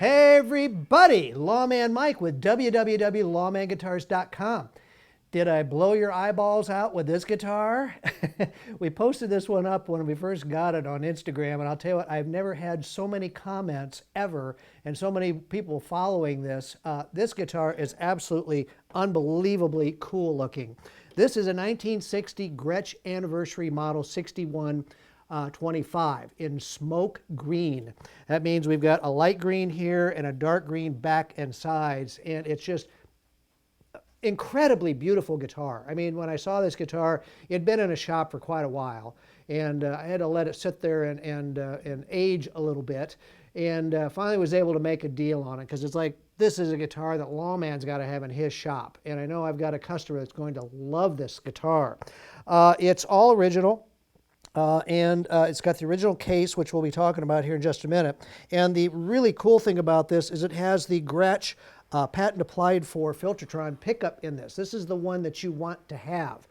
Hey everybody, Lawman Mike with www.lawmanguitars.com. Did I blow your eyeballs out with this guitar? We posted this one up when we first got it on Instagram, and I'll tell you what, I've never had so many comments ever and so many people following this. This guitar is absolutely unbelievably cool looking. This is a 1960 Gretsch Anniversary Model 6125 in smoke green. That means we've got a light green here and a dark green back and sides, and it's just incredibly beautiful guitar. I mean, when I saw this guitar, it'd been in a shop for quite a while, and I had to let it sit there and age a little bit, and finally was able to make a deal on it, because it's like, this is a guitar that Lawman's got to have in his shop, and I know I've got a customer that's going to love this guitar. It's all original. It's got the original case, which we'll be talking about here in just a minute. And the really cool thing about this is it has the Gretsch Patent Applied for Filtertron pickup in this. This is the one that you want to have.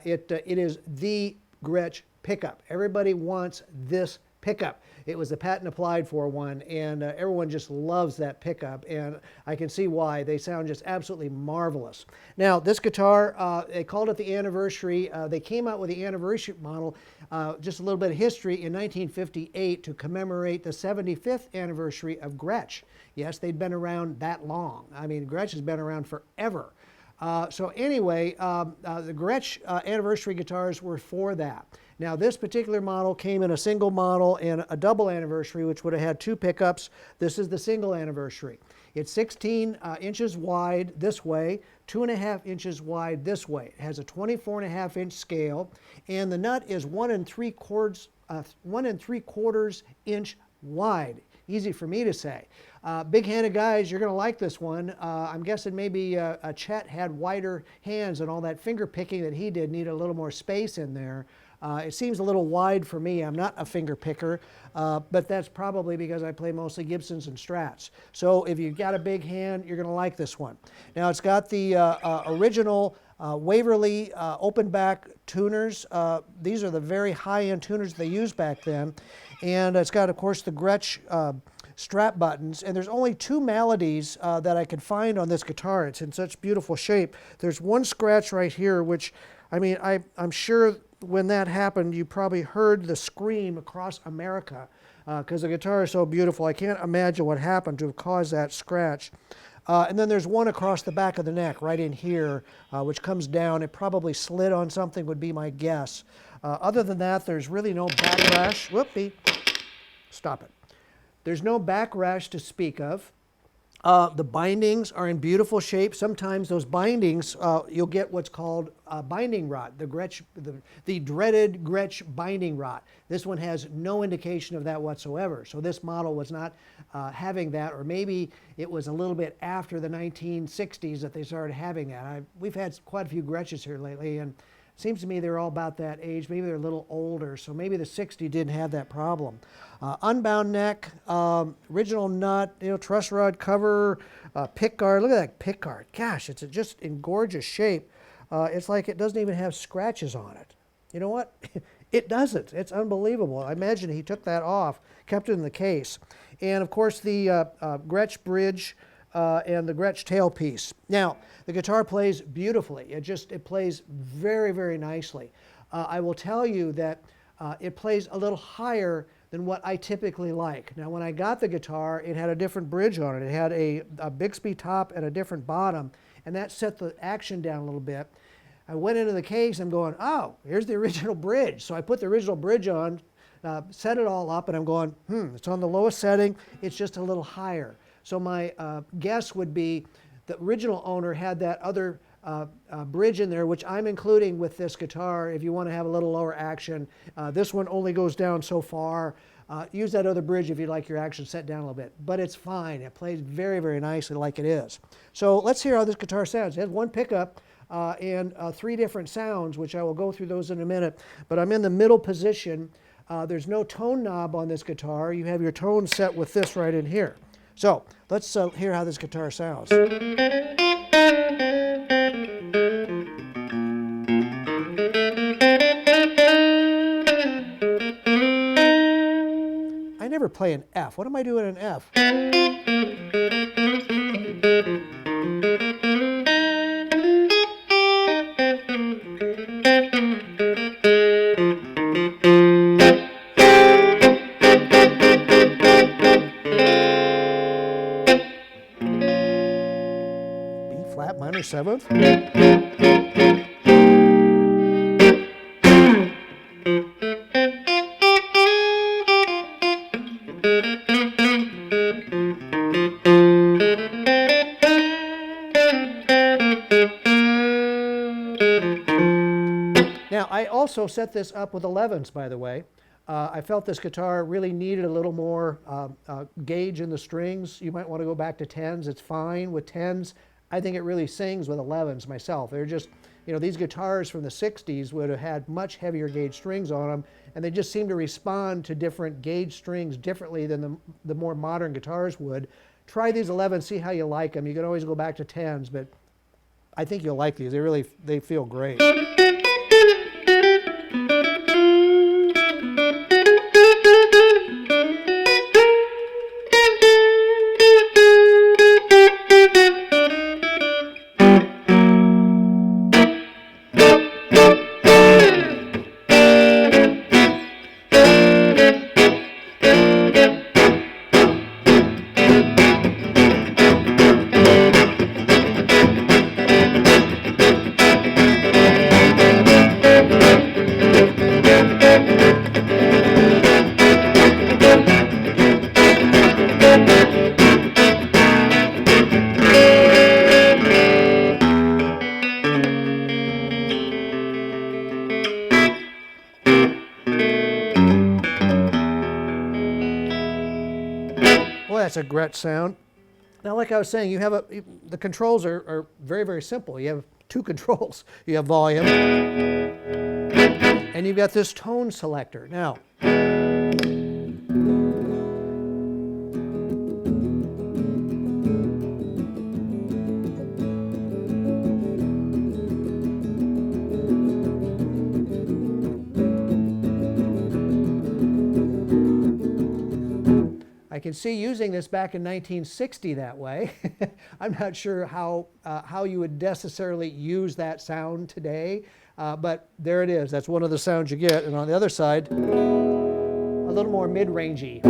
It is the Gretsch pickup. Everybody wants this pickup. It was the patent applied for one, and everyone just loves that pickup, and I can see why. They sound just absolutely marvelous. Now, this guitar, they called it the Anniversary. They came out with the Anniversary model, just a little bit of history, in 1958 to commemorate the 75th anniversary of Gretsch. Yes, they'd been around that long. I mean, Gretsch has been around forever. So anyway, the Gretsch Anniversary guitars were for that. Now, this particular model came in a single model and a double anniversary, which would have had two pickups. This is the single anniversary. It's 16 inches wide this way, 2.5 inches wide this way. It has a 24.5 inch scale, and the nut is 1 3/4 inch wide. Easy for me to say. Big-handed guys, you're going to like this one. I'm guessing maybe Chet had wider hands, and all that finger picking that he did needed a little more space in there. It seems a little wide for me. I'm not a finger picker, but that's probably because I play mostly Gibsons and Strats. So if you've got a big hand, you're going to like this one. Now, it's got the original Waverly open back tuners. These are the very high-end tuners they used back then. And it's got, of course, the Gretsch strap buttons. And there's only two melodies that I could find on this guitar. It's in such beautiful shape. There's one scratch right here, which, I mean, I'm sure when that happened, you probably heard the scream across America because the guitar is so beautiful. I can't imagine what happened to have caused that scratch. And then there's one across the back of the neck, right in here, which comes down. It probably slid on something, would be my guess. Other than that, there's really no backlash. Whoopee. Stop it. There's no backlash to speak of. The bindings are in beautiful shape. Sometimes those bindings, you'll get what's called a binding rot, the dreaded Gretsch binding rot. This one has no indication of that whatsoever. So this model was not having that, or maybe it was a little bit after the 1960s that they started having that. We've had quite a few Gretsches here lately, and it seems to me they're all about that age. Maybe they're a little older, so maybe the 60 didn't have that problem. Unbound neck, original nut, truss rod cover, pick guard. Look at that pick guard. Gosh, it's just in gorgeous shape. It's like it doesn't even have scratches on it. You know what? It doesn't. It's unbelievable. I imagine he took that off, kept it in the case. And of course the Gretsch bridge and the Gretsch tailpiece. Now, the guitar plays beautifully. It plays very, very nicely. I will tell you that it plays a little higher than what I typically like. Now, when I got the guitar, it had a different bridge on it. It had a Bixby top and a different bottom, and that set the action down a little bit. I went into the case, I'm going, oh, here's the original bridge. So I put the original bridge on, set it all up, and I'm going, it's on the lowest setting. It's just a little higher. So my guess would be the original owner had that other bridge in there, which I'm including with this guitar if you want to have a little lower action. This one only goes down so far. Use that other bridge if you'd like your action set down a little bit. But it's fine. It plays very, very nicely like it is. So let's hear how this guitar sounds. It has one pickup and 3 different sounds, which I will go through those in a minute. But I'm in the middle position. There's no tone knob on this guitar. You have your tone set with this right in here. So let's hear how this guitar sounds. I never play an F. What am I doing in an F? minor 7th. Now, I also set this up with 11s, by the way. I felt this guitar really needed a little more gauge in the strings. You might want to go back to 10s. It's fine with 10s. I think it really sings with 11s myself. They're just, you know, these guitars from the 60s would have had much heavier gauge strings on them, and they just seem to respond to different gauge strings differently than the more modern guitars would. Try these 11s, see how you like them. You can always go back to 10s, but I think you'll like these. They feel great. That's a Gretsch sound. Now, like I was saying, you have the controls are very, very simple. You have two controls. You have volume, and you've got this tone selector. Now, I can see using this back in 1960 that way. I'm not sure how you would necessarily use that sound today, but there it is. That's one of the sounds you get. And on the other side, a little more mid-rangey.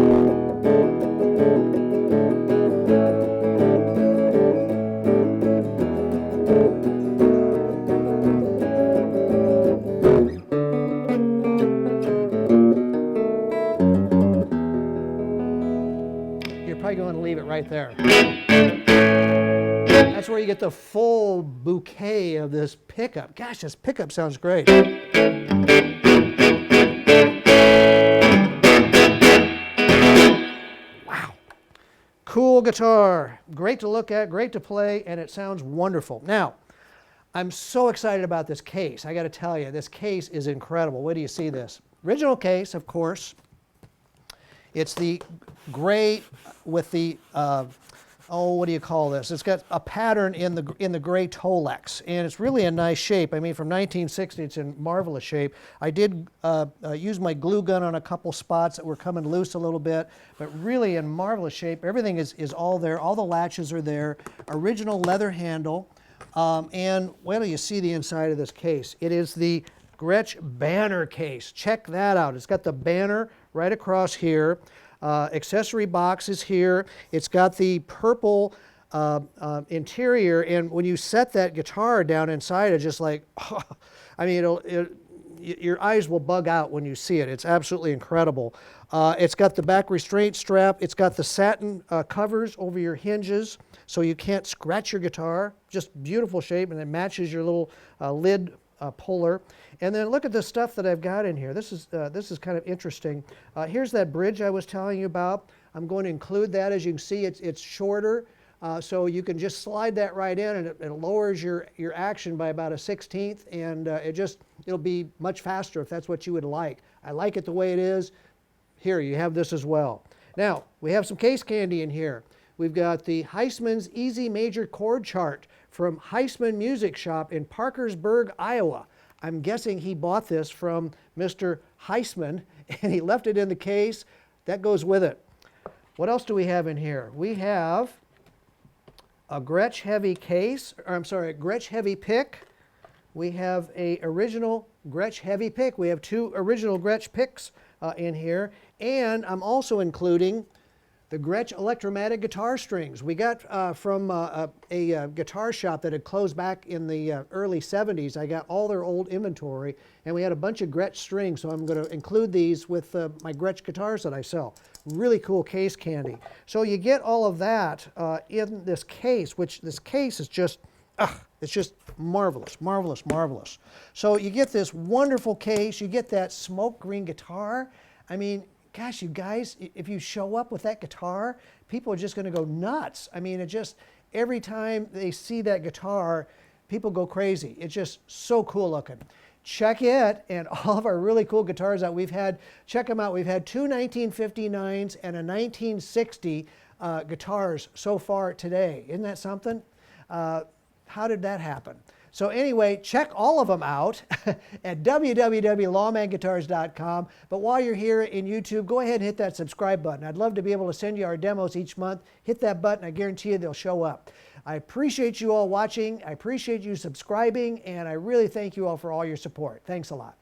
Going to leave it right there. That's where you get the full bouquet of this pickup. Gosh, this pickup sounds great. Wow. Cool guitar. Great to look at, great to play, and it sounds wonderful. Now, I'm so excited about this case. I got to tell you, this case is incredible. Wait till you see this. Original case, of course. It's the gray with the, what do you call this? It's got a pattern in the gray Tolex, and it's really a nice shape. I mean, from 1960, it's in marvelous shape. I did use my glue gun on a couple spots that were coming loose a little bit, but really in marvelous shape. Everything is all there. All the latches are there. Original leather handle, and wait till you see the inside of this case. It is the Gretsch banner case. Check that out. It's got the banner right across here. Accessory box is here. It's got the purple interior, and when you set that guitar down inside, it's just like, oh, I mean, your eyes will bug out when you see it. It's absolutely incredible. It's got the back restraint strap. It's got the satin covers over your hinges, so you can't scratch your guitar. Just beautiful shape, and it matches your little lid puller. And then look at the stuff that I've got in here. This is kind of interesting. Here's that bridge I was telling you about. I'm going to include that. As you can see, it's shorter, so you can just slide that right in, and it lowers your action by about a 1/16, and it'll be much faster if that's what you would like. I like it the way it is. Here, you have this as well. Now, we have some case candy in here. We've got the Heisman's Easy Major Chord Chart from Heisman Music Shop in Parkersburg, Iowa. I'm guessing he bought this from Mr. Heisman, and he left it in the case. That goes with it. What else do we have in here? We have a Gretsch Heavy case, or I'm sorry, a Gretsch Heavy pick. We have a original Gretsch Heavy pick. We have two original Gretsch picks in here, and I'm also including The Gretsch electromatic guitar strings. We got from a guitar shop that had closed back in the early 70s. I got all their old inventory, and we had a bunch of Gretsch strings, so I'm going to include these with my Gretsch guitars that I sell. Really cool case candy. So you get all of that in this case, which this case is just, it's just marvelous, marvelous, marvelous. So you get this wonderful case, you get that smoke green guitar. I mean, gosh, you guys, if you show up with that guitar, people are just going to go nuts. I mean, it just, every time they see that guitar, people go crazy. It's just so cool looking. Check it and all of our really cool guitars that we've had. Check them out. We've had two 1959s and a 1960 guitars so far today. Isn't that something? How did that happen? So anyway, check all of them out at www.lawmanguitars.com. But while you're here in YouTube, go ahead and hit that subscribe button. I'd love to be able to send you our demos each month. Hit that button. I guarantee you they'll show up. I appreciate you all watching. I appreciate you subscribing. And I really thank you all for all your support. Thanks a lot.